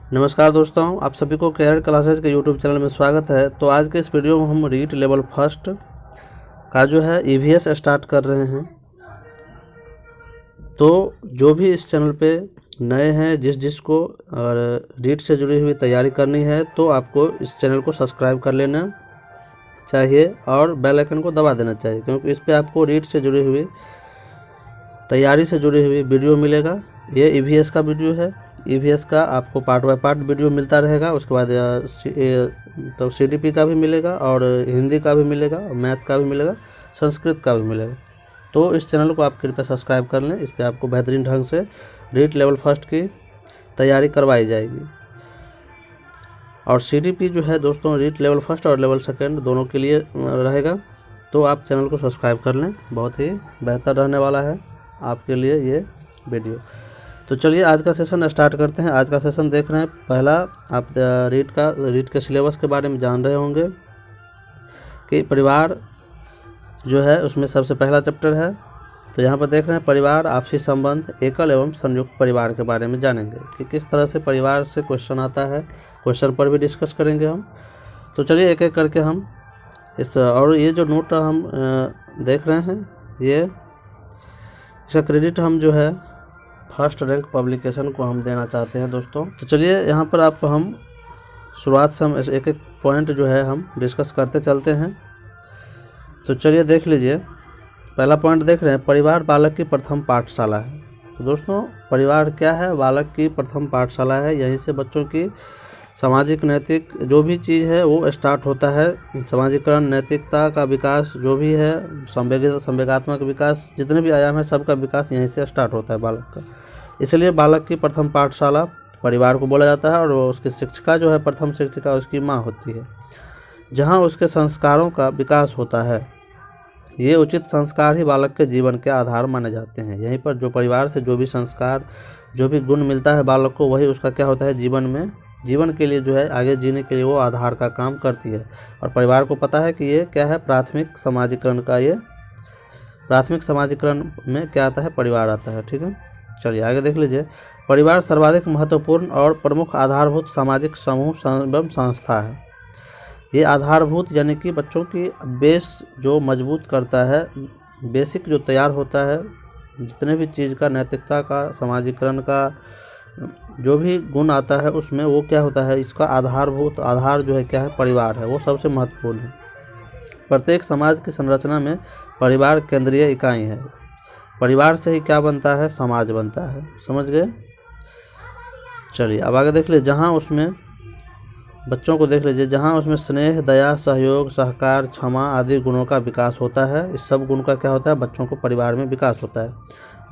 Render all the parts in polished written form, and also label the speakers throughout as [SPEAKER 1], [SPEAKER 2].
[SPEAKER 1] नमस्कार दोस्तों, आप सभी को केयर क्लासेस के यूट्यूब चैनल में स्वागत है। तो आज के इस वीडियो में हम रीट लेवल फर्स्ट का जो है ईवीएस स्टार्ट कर रहे हैं। तो जो भी इस चैनल पे नए हैं, जिसको और रीट से जुड़ी हुई तैयारी करनी है, तो आपको इस चैनल को सब्सक्राइब कर लेना चाहिए और बेल आइकन को दबा देना चाहिए, क्योंकि इस पर आपको रीट से जुड़ी हुई तैयारी से जुड़ी हुई वीडियो मिलेगा। ये ईवीएस का वीडियो है। ईवीएस का आपको पार्ट बाय पार्ट वीडियो मिलता रहेगा। उसके बाद तो सीडीपी का भी मिलेगा और हिंदी का भी मिलेगा, मैथ का भी मिलेगा, संस्कृत का भी मिलेगा। तो इस चैनल को आप कृपया सब्सक्राइब कर लें। इस पर आपको बेहतरीन ढंग से रीट लेवल फर्स्ट की तैयारी करवाई जाएगी। और सीडीपी जो है दोस्तों, रीट लेवल फर्स्ट और लेवल सेकेंड दोनों के लिए रहेगा। तो आप चैनल को सब्सक्राइब कर लें, बहुत ही बेहतर रहने वाला है आपके लिए ये वीडियो। तो चलिए आज का सेशन स्टार्ट करते हैं। आज का सेशन देख रहे हैं। पहला आप रीट के सिलेबस के बारे में जान रहे होंगे कि परिवार जो है उसमें सबसे पहला चैप्टर है। तो यहाँ पर देख रहे हैं परिवार, आपसी संबंध, एकल एवं संयुक्त परिवार के बारे में जानेंगे कि किस तरह से परिवार से क्वेश्चन आता है। क्वेश्चन पर भी डिस्कस करेंगे हम। तो चलिए एक एक करके हम और ये जो नोट हम देख रहे हैं, ये इसका क्रेडिट हम जो है फर्स्ट रैंक पब्लिकेशन को हम देना चाहते हैं दोस्तों। तो चलिए यहाँ पर हम शुरुआत से हम एक एक पॉइंट जो है हम डिस्कस करते चलते हैं। तो चलिए देख लीजिए। पहला पॉइंट देख रहे हैं, परिवार बालक की प्रथम पाठशाला है। तो दोस्तों परिवार क्या है? बालक की प्रथम पाठशाला है। यहीं से बच्चों की सामाजिक नैतिक जो भी चीज़ है वो स्टार्ट होता है। सामाजिकरण, नैतिकता का विकास जो भी है, संवेगात्मक विकास, जितने भी आयाम है सबका विकास यहीं से स्टार्ट होता है बालक का। इसलिए बालक की प्रथम पाठशाला परिवार को बोला जाता है। और उसकी शिक्षिका जो है, प्रथम शिक्षिका उसकी माँ होती है, जहाँ उसके संस्कारों का विकास होता है। ये उचित संस्कार ही बालक के जीवन के आधार माने जाते हैं। यहीं पर जो परिवार से जो भी संस्कार, जो भी गुण मिलता है बालक को, वही उसका क्या होता है जीवन के लिए जो है, आगे जीने के लिए वो आधार का काम करती है। और परिवार को पता है कि ये क्या है, प्राथमिक समाजीकरण में क्या आता है, परिवार आता है। ठीक है, चलिए आगे देख लीजिए। परिवार सर्वाधिक महत्वपूर्ण और प्रमुख आधारभूत सामाजिक समूह एवं संस्था है। ये आधारभूत यानी कि बच्चों की बेस जो मजबूत करता है, बेसिक जो तैयार होता है, जितने भी चीज़ का, नैतिकता का, समाजीकरण का जो भी गुण आता है उसमें वो क्या होता है, इसका आधार जो है क्या है, परिवार है। वो सबसे महत्वपूर्ण है। प्रत्येक समाज की संरचना में परिवार केंद्रीय इकाई है। परिवार से ही क्या बनता है, समाज बनता है। समझ गए? चलिए अब आगे देख लीजिए। जहाँ उसमें बच्चों को देख लीजिए, जहाँ उसमें स्नेह, दया, सहयोग, सहकार, क्षमा आदि गुणों का विकास होता है। इस सब गुण का क्या होता है, बच्चों को परिवार में विकास होता है।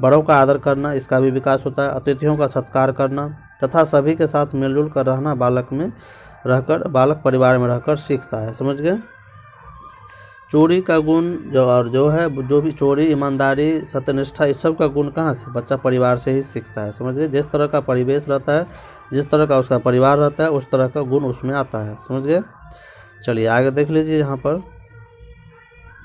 [SPEAKER 1] बड़ों का आदर करना, इसका भी विकास होता है। अतिथियों का सत्कार करना तथा सभी के साथ मिलजुल कर रहना बालक परिवार में रहकर सीखता है। समझ गए? चोरी का गुण जो भी चोरी, ईमानदारी, सत्यनिष्ठा, इस सब का गुण कहाँ से, बच्चा परिवार से ही सीखता है। समझ गए? जिस तरह का परिवेश रहता है, जिस तरह का उसका परिवार रहता है, उस तरह का गुण उसमें आता है। समझ गए? चलिए आगे देख लीजिए। यहाँ पर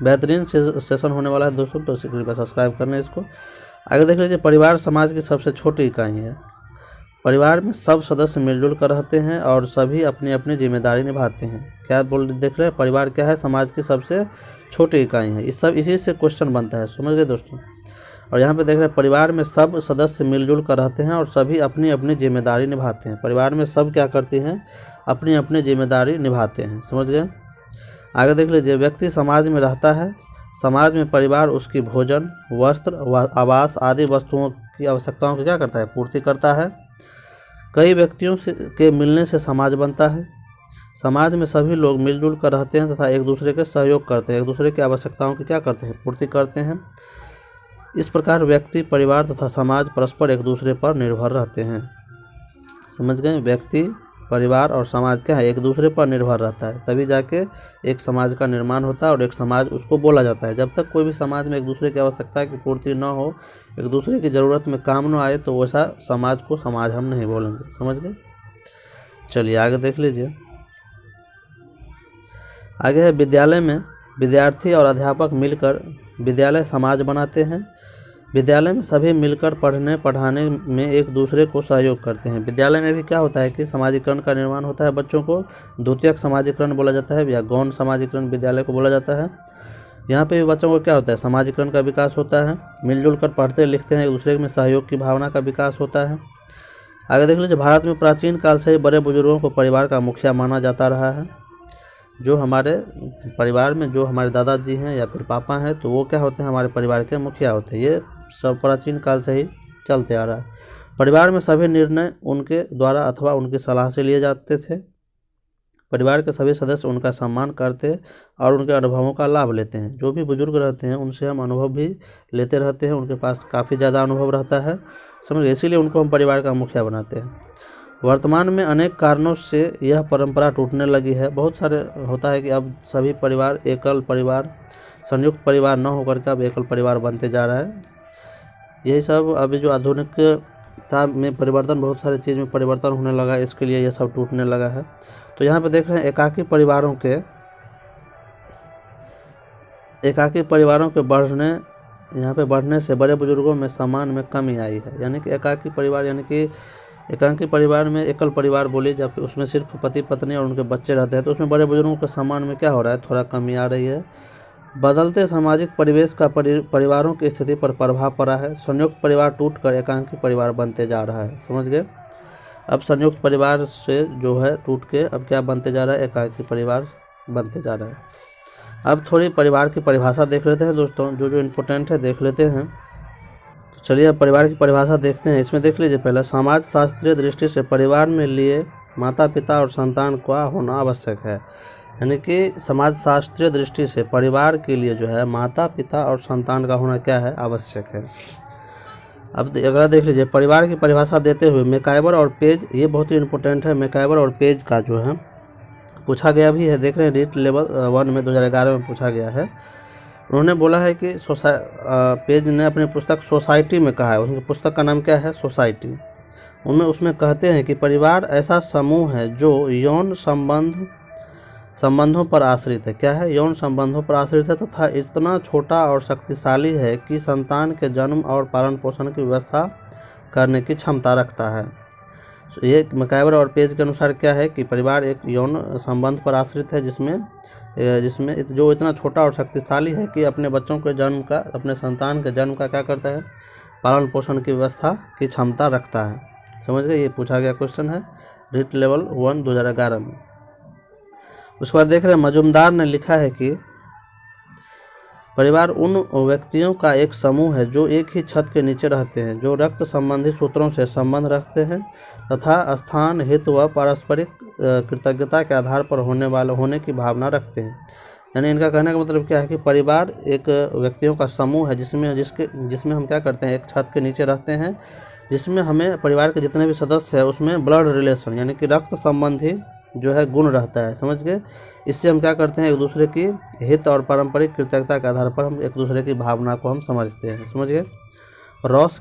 [SPEAKER 1] बेहतरीन सेशन होने वाला है दोस्तों, तो कृपया सब्सक्राइब करना इसको। आगे देख लीजिए। परिवार समाज की सबसे छोटी इकाई है। परिवार में सब सदस्य मिलजुल कर रहते हैं और सभी अपनी अपनी जिम्मेदारी निभाते हैं। क्या देख रहे हैं, परिवार क्या है, समाज की सबसे छोटी इकाई है। इसी से क्वेश्चन बनता है। समझ गए दोस्तों? और यहाँ पे देख रहे हैं, परिवार में सब सदस्य मिलजुल कर रहते हैं और सभी अपनी अपनी जिम्मेदारी निभाते हैं। परिवार में सब क्या करते हैं, अपनी अपनी जिम्मेदारी निभाते हैं। समझ गए? आगे देख लीजिए। व्यक्ति समाज में रहता है। समाज में परिवार उसकी भोजन, वस्त्र, आवास आदि वस्तुओं की आवश्यकताओं की क्या करता है, पूर्ति करता है। कई व्यक्तियों के मिलने से समाज बनता है। समाज में सभी लोग मिलजुल कर रहते हैं तथा एक दूसरे के सहयोग करते हैं, एक दूसरे की आवश्यकताओं की क्या करते हैं, पूर्ति करते हैं। इस प्रकार व्यक्ति, परिवार तथा समाज परस्पर एक दूसरे पर निर्भर रहते हैं। समझ गए? व्यक्ति, परिवार और समाज क्या है, एक दूसरे पर निर्भर रहता है, तभी जाके एक समाज का निर्माण होता है और एक समाज उसको बोला जाता है। जब तक कोई भी समाज में एक दूसरे की आवश्यकता की पूर्ति न हो, एक दूसरे की ज़रूरत में काम न आए, तो वैसा समाज को समाज हम नहीं बोलेंगे। समझ गए? चलिए आगे देख लीजिए। आगे है, विद्यालय में विद्यार्थी और अध्यापक मिलकर विद्यालय समाज बनाते हैं। विद्यालय में सभी मिलकर पढ़ने पढ़ाने में एक दूसरे को सहयोग करते हैं। विद्यालय में भी क्या होता है कि समाजीकरण का निर्माण होता है बच्चों को, द्वितीयक समाजीकरण बोला जाता है या गौण समाजीकरण विद्यालय को बोला जाता है। यहाँ पे भी बच्चों को क्या होता है, समाजीकरण का विकास होता है, मिलजुल कर पढ़ते लिखते हैं, एक दूसरे में सहयोग की भावना का विकास होता है। आगे देख लीजिए, भारत में प्राचीन काल से ही बड़े बुजुर्गों को परिवार का मुखिया माना जाता रहा है। जो हमारे परिवार में जो हमारे दादाजी हैं या फिर पापा हैं, तो वो क्या होते हैं, हमारे परिवार के मुखिया होते हैं। ये सब प्राचीन काल से ही चलते आ रहा है। परिवार में सभी निर्णय उनके द्वारा अथवा उनकी सलाह से लिए जाते थे। परिवार के सभी सदस्य उनका सम्मान करते और उनके अनुभवों का लाभ लेते हैं। जो भी बुजुर्ग रहते हैं उनसे हम अनुभव भी लेते रहते हैं, उनके पास काफ़ी ज़्यादा अनुभव रहता है, समझिए, इसीलिए उनको हम परिवार का मुखिया बनाते हैं। वर्तमान में अनेक कारणों से यह परंपरा टूटने लगी है। बहुत सारे होता है कि अब सभी परिवार एकल परिवार, संयुक्त परिवार न होकर के अब एकल परिवार बनते जा रहा है। यही सब अभी जो आधुनिकता में परिवर्तन, बहुत सारी चीज़ में परिवर्तन होने लगा, इसके लिए ये सब टूटने लगा है। तो यहाँ पे देख रहे हैं एकाकी परिवारों के बढ़ने से बड़े बुजुर्गों में सम्मान में कमी आई है। यानी कि एकाकी परिवार में एकल परिवार बोली, जब उसमें सिर्फ पति पत्नी और उनके बच्चे रहते हैं, तो उसमें बड़े बुजुर्गों के सम्मान में क्या हो रहा है, थोड़ा कमी आ रही है। बदलते सामाजिक परिवेश का परिवारों की स्थिति पर प्रभाव पड़ा है। संयुक्त परिवार टूटकर एकाकी परिवार बनते जा रहा है, समझ गए। अब संयुक्त परिवार से जो है टूट के अब क्या बनते जा रहा है, एकाकी परिवार बनते जा रहा है। अब थोड़ी परिवार की परिभाषा देख लेते हैं दोस्तों, जो इम्पोर्टेंट है देख लेते हैं। तो चलिए अब परिवार की परिभाषा देखते हैं। इसमें देख लीजिए, पहले समाज शास्त्रीय दृष्टि से परिवार में लिए माता पिता और संतान का होना आवश्यक है। यानी कि समाज शास्त्रीय दृष्टि से परिवार के लिए जो है माता पिता और संतान का होना क्या है, आवश्यक है। अब अगला देख लीजिए, परिवार की परिभाषा देते हुए मैकाइवर और पेज, ये बहुत ही इंपॉर्टेंट है। मैकाइवर और पेज का जो है पूछा गया भी है, देख रहे हैं रीट लेवल 1 में 2011 में पूछा गया है। उन्होंने बोला है कि पेज ने अपनी पुस्तक सोसाइटी में कहा है, उनकी पुस्तक का नाम क्या है, सोसाइटी। उसमें कहते हैं कि परिवार ऐसा समूह है जो यौन संबंधों पर आश्रित है। क्या है, यौन संबंधों पर आश्रित है तथा इतना छोटा और शक्तिशाली है कि संतान के जन्म और पालन पोषण की व्यवस्था करने की क्षमता रखता है। ये मैकाइवर और पेज के अनुसार क्या है कि परिवार एक यौन संबंध पर आश्रित है जिसमें जो इतना छोटा और शक्तिशाली है कि अपने संतान के जन्म का क्या करता है, पालन पोषण की व्यवस्था की क्षमता रखता है। समझ गए, ये पूछा गया क्वेश्चन है रीट लेवल 1 2011 में। उसके बाद देख रहे हैं, मजुमदार ने लिखा है कि परिवार उन व्यक्तियों का एक समूह है जो एक ही छत के नीचे रहते हैं, जो रक्त संबंधी सूत्रों से संबंध रखते हैं तथा स्थान हित व पारस्परिक कृतज्ञता के आधार पर होने की भावना रखते हैं। यानी इनका कहने का मतलब क्या है कि परिवार एक व्यक्तियों का समूह है जिसमें हम क्या करते हैं, एक छत के नीचे रहते हैं, जिसमें हमें परिवार के जितने भी सदस्य हैं उसमें ब्लड रिलेशन यानी कि रक्त संबंधी जो है गुण रहता है, समझ गए। इससे हम क्या करते हैं, एक दूसरे की हित और पारंपरिक कृतज्ञता के आधार पर हम एक दूसरे की भावना को हम समझते हैं, समझ गए। रॉस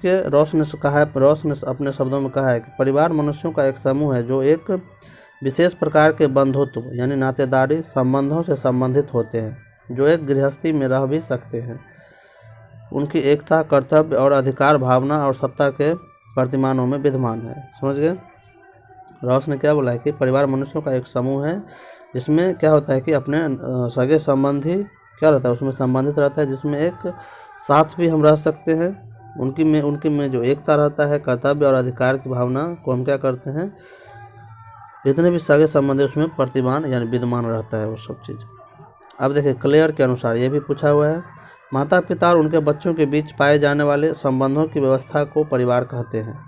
[SPEAKER 1] ने अपने शब्दों में कहा है कि परिवार मनुष्यों का एक समूह है जो एक विशेष प्रकार के बंधुत्व यानी नातेदारी संबंधों से संबंधित होते हैं, जो एक गृहस्थी में रह भी सकते हैं। उनकी एकता, कर्तव्य और अधिकार भावना और सत्ता के प्रतिमानों में विद्यमान है, समझ गए। रॉस ने क्या बोला है कि परिवार मनुष्यों का एक समूह है जिसमें क्या होता है कि अपने सगे संबंधी क्या रहता है उसमें संबंधित रहता है, जिसमें एक साथ भी हम रह सकते हैं। उनकी में जो एकता रहता है, कर्तव्य और अधिकार की भावना को हम क्या करते हैं, जितने भी सगे संबंधी उसमें प्रतिमान यानी विद्यमान रहता है वो सब चीज़। अब देखिए, क्लेयर के अनुसार ये भी पूछा हुआ है, माता पिता और उनके बच्चों के बीच पाए जाने वाले संबंधों की व्यवस्था को परिवार कहते हैं।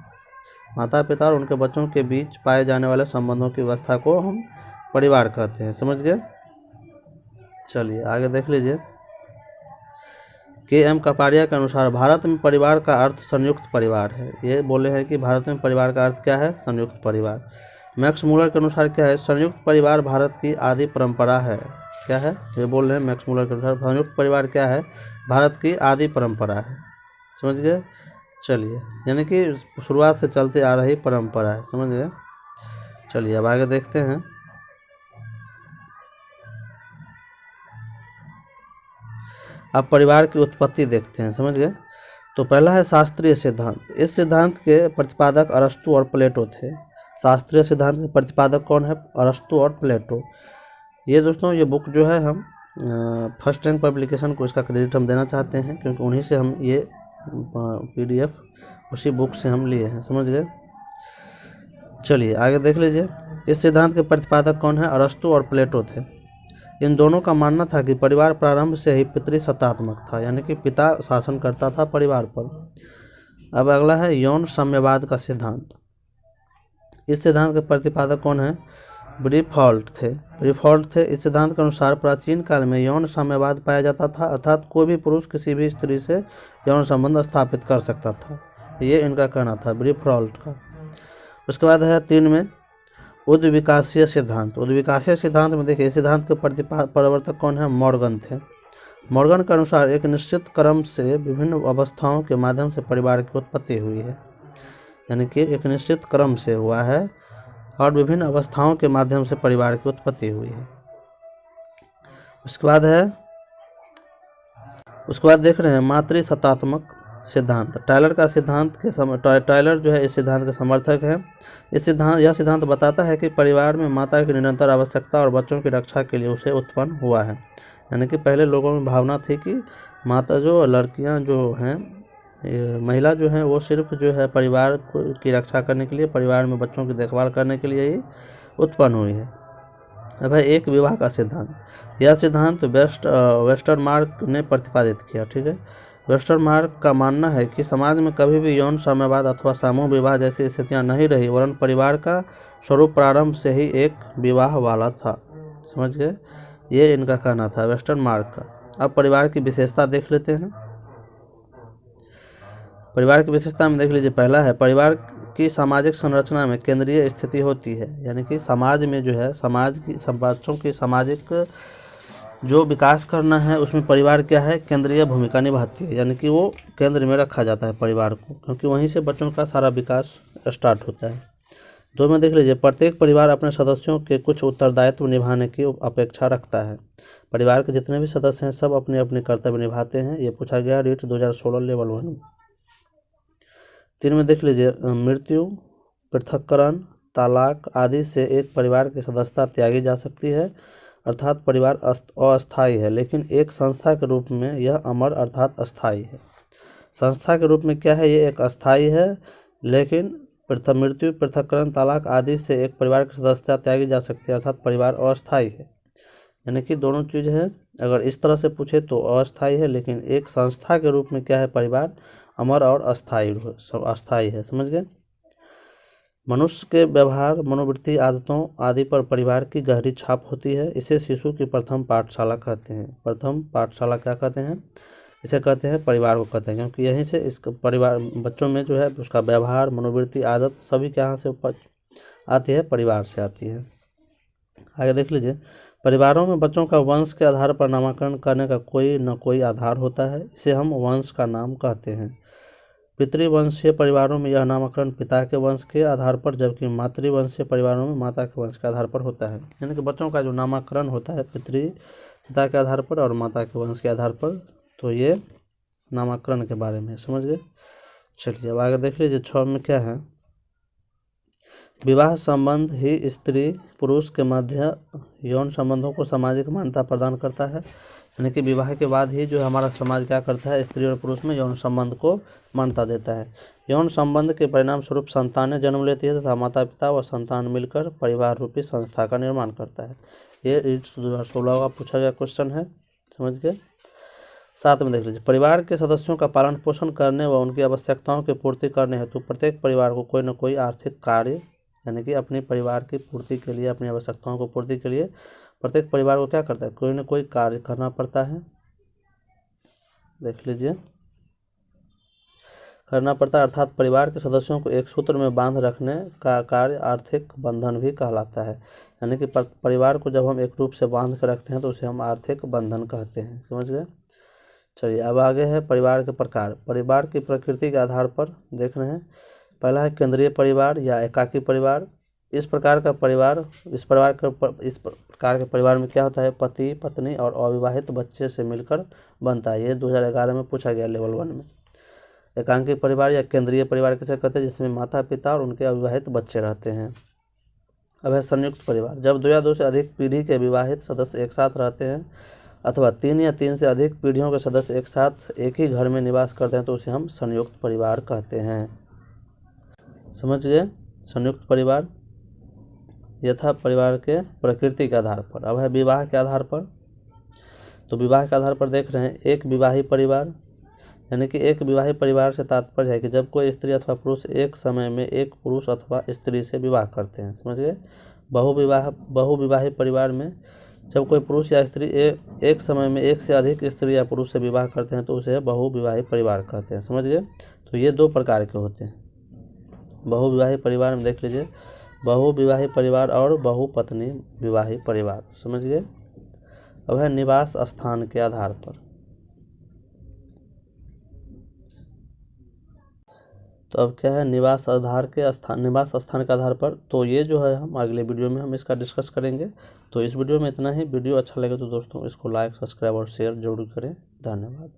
[SPEAKER 1] माता पिता और उनके बच्चों के बीच पाए जाने वाले संबंधों की व्यवस्था को हम परिवार कहते हैं, समझ गए। चलिए आगे देख लीजिए, KM कपाड़िया के अनुसार भारत में परिवार का अर्थ संयुक्त परिवार है। ये बोले हैं कि भारत में परिवार का अर्थ क्या है, संयुक्त परिवार। मैक्स मूलर के अनुसार क्या है, संयुक्त परिवार भारत की आदि परंपरा है। क्या है, ये बोल रहे हैं मैक्स मूलर के अनुसार संयुक्त परिवार क्या है, भारत की आदि परंपरा है, समझ गए। चलिए, यानी कि शुरुआत से चलते आ रही परंपरा है, समझ गए। चलिए अब आगे देखते हैं। अब परिवार की उत्पत्ति देखते हैं, समझ गए। तो पहला है शास्त्रीय सिद्धांत। इस सिद्धांत के प्रतिपादक अरस्तु और प्लेटो थे। शास्त्रीय सिद्धांत के प्रतिपादक कौन है? अरस्तु और प्लेटो। ये दोस्तों ये बुक जो है हम फर्स्ट रैंक पब्लिकेशन को इसका क्रेडिट हम देना चाहते हैं, क्योंकि उन्हीं से हम ये PDF उसी बुक से हम लिए हैं, समझ गए। चलिए आगे देख लीजिए। इस सिद्धांत के प्रतिपादक कौन है? अरस्तु और प्लेटो थे। इन दोनों का मानना था कि परिवार प्रारंभ से ही पितृसत्तात्मक था, यानी कि पिता शासन करता था परिवार पर। अब अगला है यौन साम्यवाद का सिद्धांत। इस सिद्धांत के प्रतिपादक कौन है? ब्रीफॉल्ट थे। इस सिद्धांत के अनुसार प्राचीन काल में यौन साम्यवाद पाया जाता था, अर्थात कोई भी पुरुष किसी भी स्त्री से यौन संबंध स्थापित कर सकता था। ये इनका कहना था ब्रीफॉल्ट का। उसके बाद है 3 में उद्विकासीय सिद्धांत। उद्विकासीय सिद्धांत में देखिए, इस सिद्धांत के प्रवर्तक कौन है? मॉर्गन थे। मॉर्गन के अनुसार एक निश्चित क्रम से विभिन्न अवस्थाओं के माध्यम से परिवार की उत्पत्ति हुई है, यानी कि एक निश्चित क्रम से हुआ है और विभिन्न अवस्थाओं के माध्यम से परिवार की उत्पत्ति हुई है। उसके बाद देख रहे हैं मातृसत्तात्मक सिद्धांत। टायलर का सिद्धांत के टायलर जो है इस सिद्धांत के समर्थक है। यह सिद्धांत बताता है कि परिवार में माता की निरंतर आवश्यकता और बच्चों की रक्षा के लिए उसे उत्पन्न हुआ है। यानी कि पहले लोगों में भावना थी कि माता जो लड़कियां जो हैं, महिला जो है वो सिर्फ जो है परिवार की रक्षा करने के लिए, परिवार में बच्चों की देखभाल करने के लिए ही उत्पन्न हुई है। अब है एक विवाह का सिद्धांत। यह सिद्धांत वेस्टरमार्क ने प्रतिपादित किया, ठीक है। वेस्टरमार्क का मानना है कि समाज में कभी भी यौन साम्यवाद अथवा समूह विवाह जैसी स्थितियां नहीं रही, वरन परिवार का स्वरूप प्रारंभ से ही एक विवाह वाला था, समझ गए। ये इनका कहना था वेस्टरमार्क का। अब परिवार की विशेषता देख लेते हैं। परिवार की विशेषता में देख लीजिए, पहला है परिवार की सामाजिक संरचना में केंद्रीय स्थिति होती है, यानी कि समाज में जो है बच्चों की सामाजिक जो विकास करना है उसमें परिवार क्या है? केंद्रीय भूमिका निभाती है, यानी कि वो केंद्र में रखा जाता है परिवार को, क्योंकि वहीं से बच्चों का सारा विकास स्टार्ट होता है। 2 में देख लीजिए, प्रत्येक परिवार अपने सदस्यों के कुछ उत्तरदायित्व निभाने की अपेक्षा रखता है। परिवार के जितने भी सदस्य हैं सब अपने अपने कर्तव्य निभाते हैं। ये पूछा गया रीट 2016 लेवल 1 में। 3 में देख लीजिए, मृत्यु, पृथक्करण, तलाक आदि से एक परिवार की सदस्यता त्यागी जा सकती है, अर्थात परिवार अस्थायी है, लेकिन एक संस्था के रूप में यह अमर अर्थात अस्थायी है। संस्था के रूप में क्या है? ये एक अस्थायी है, लेकिन मृत्यु, पृथक्करण, तलाक आदि से एक परिवार की सदस्यता त्यागी जा सकती है, अर्थात परिवार अस्थायी है। यानी कि दोनों चीज़ है, अगर इस तरह से पूछे तो अस्थायी है, लेकिन एक संस्था के रूप में क्या है? परिवार अमर और अस्थायी है, समझ गए। मनुष्य के व्यवहार, मनोवृत्ति, आदतों आदि पर परिवार की गहरी छाप होती है। इसे शिशु की प्रथम पाठशाला कहते हैं। प्रथम पाठशाला क्या कहते हैं? इसे कहते हैं परिवार को कहते हैं, क्योंकि यहीं से इस परिवार बच्चों में जो है उसका व्यवहार, मनोवृत्ति, आदत सभी कहाँ से आती है? परिवार से आती है। आगे देख लीजिए, परिवारों में बच्चों का वंश के आधार पर नामकरण करने का कोई न कोई आधार होता है, इसे हम वंश का नाम कहते हैं। पितृवंशीय परिवारों में यह नामकरण पिता के वंश के आधार पर, जबकि मातृवंशीय परिवारों में माता के वंश के आधार पर होता है। यानी कि बच्चों का जो नामकरण होता है पिता के आधार पर और माता के वंश के आधार पर, तो ये नामकरण के बारे में समझ गए। चलिए अब आगे देख लीजिए, 6 में क्या है? विवाह संबंध ही स्त्री पुरुष के मध्य यौन संबंधों को सामाजिक मान्यता प्रदान करता है। यानी कि विवाह के बाद ही जो हमारा समाज क्या करता है? स्त्री और पुरुष में यौन संबंध को मान्यता देता है। यौन संबंध के परिणाम स्वरूप संतानें जन्म लेती है तथा माता पिता व संतान मिलकर परिवार रूपी संस्था का निर्माण करता है। ये 2016 का पूछा गया क्वेश्चन है, समझ गए। 7 में देख लीजिए, परिवार के सदस्यों का पालन पोषण करने व उनकी आवश्यकताओं की पूर्ति करने हेतु प्रत्येक परिवार को कोई न कोई आर्थिक कार्य, यानी कि अपने परिवार की पूर्ति के लिए, अपनी आवश्यकताओं को पूर्ति के लिए प्रत्येक परिवार को क्या करता है? कोई न कोई कार्य करना पड़ता है। देख लीजिए, करना पड़ता है, अर्थात परिवार के सदस्यों को एक सूत्र में बांध रखने का कार्य आर्थिक बंधन भी कहलाता है। यानी कि परिवार को जब हम एक रूप से बांध कर रखते हैं तो उसे हम आर्थिक बंधन कहते हैं, समझ गए। चलिए अब आगे है परिवार के प्रकार। परिवार की प्रकृति के आधार पर देख रहे हैं। पहला है केंद्रीय परिवार या एकाकी परिवार। इस प्रकार के परिवार में क्या होता है? पति पत्नी और अविवाहित बच्चे से मिलकर बनता है। ये 2011 में पूछा गया लेवल 1 में। एकांकी परिवार या केंद्रीय परिवार किसे कहते हैं, जिसमें माता पिता और उनके अविवाहित बच्चे रहते हैं। अब है संयुक्त परिवार। जब 2 या 2 से अधिक पीढ़ी के विवाहित सदस्य एक साथ रहते हैं अथवा 3 या 3 से अधिक पीढ़ियों के सदस्य एक साथ एक ही घर में निवास करते हैं तो उसे हम संयुक्त परिवार कहते हैं। समझ गए। संयुक्त परिवार यथा परिवार के प्रकृति के आधार पर। अब है विवाह के आधार पर। तो विवाह के आधार पर देख रहे हैं, एक विवाही परिवार, यानी कि एक विवाही परिवार से तात्पर्य है कि जब कोई स्त्री अथवा पुरुष एक समय में एक पुरुष अथवा स्त्री से विवाह करते हैं। समझ गए। बहुविवाही परिवार में जब कोई पुरुष या स्त्री एक समय में एक से अधिक स्त्री या पुरुष से विवाह करते हैं तो उसे बहुविवाही परिवार कहते हैं। समझ गए। तो ये 2 प्रकार के होते हैं। बहुविवाही परिवार में देख लीजिए, बहुविवाही परिवार और बहुपत्नी विवाही परिवार। समझ गए। अब है निवास स्थान के आधार पर। तो अब क्या है, निवास स्थान के आधार पर। तो ये जो है हम अगले वीडियो में हम इसका डिस्कस करेंगे। तो इस वीडियो में इतना ही। वीडियो अच्छा लगे तो दोस्तों इसको लाइक, सब्सक्राइब और शेयर जरूर करें। धन्यवाद।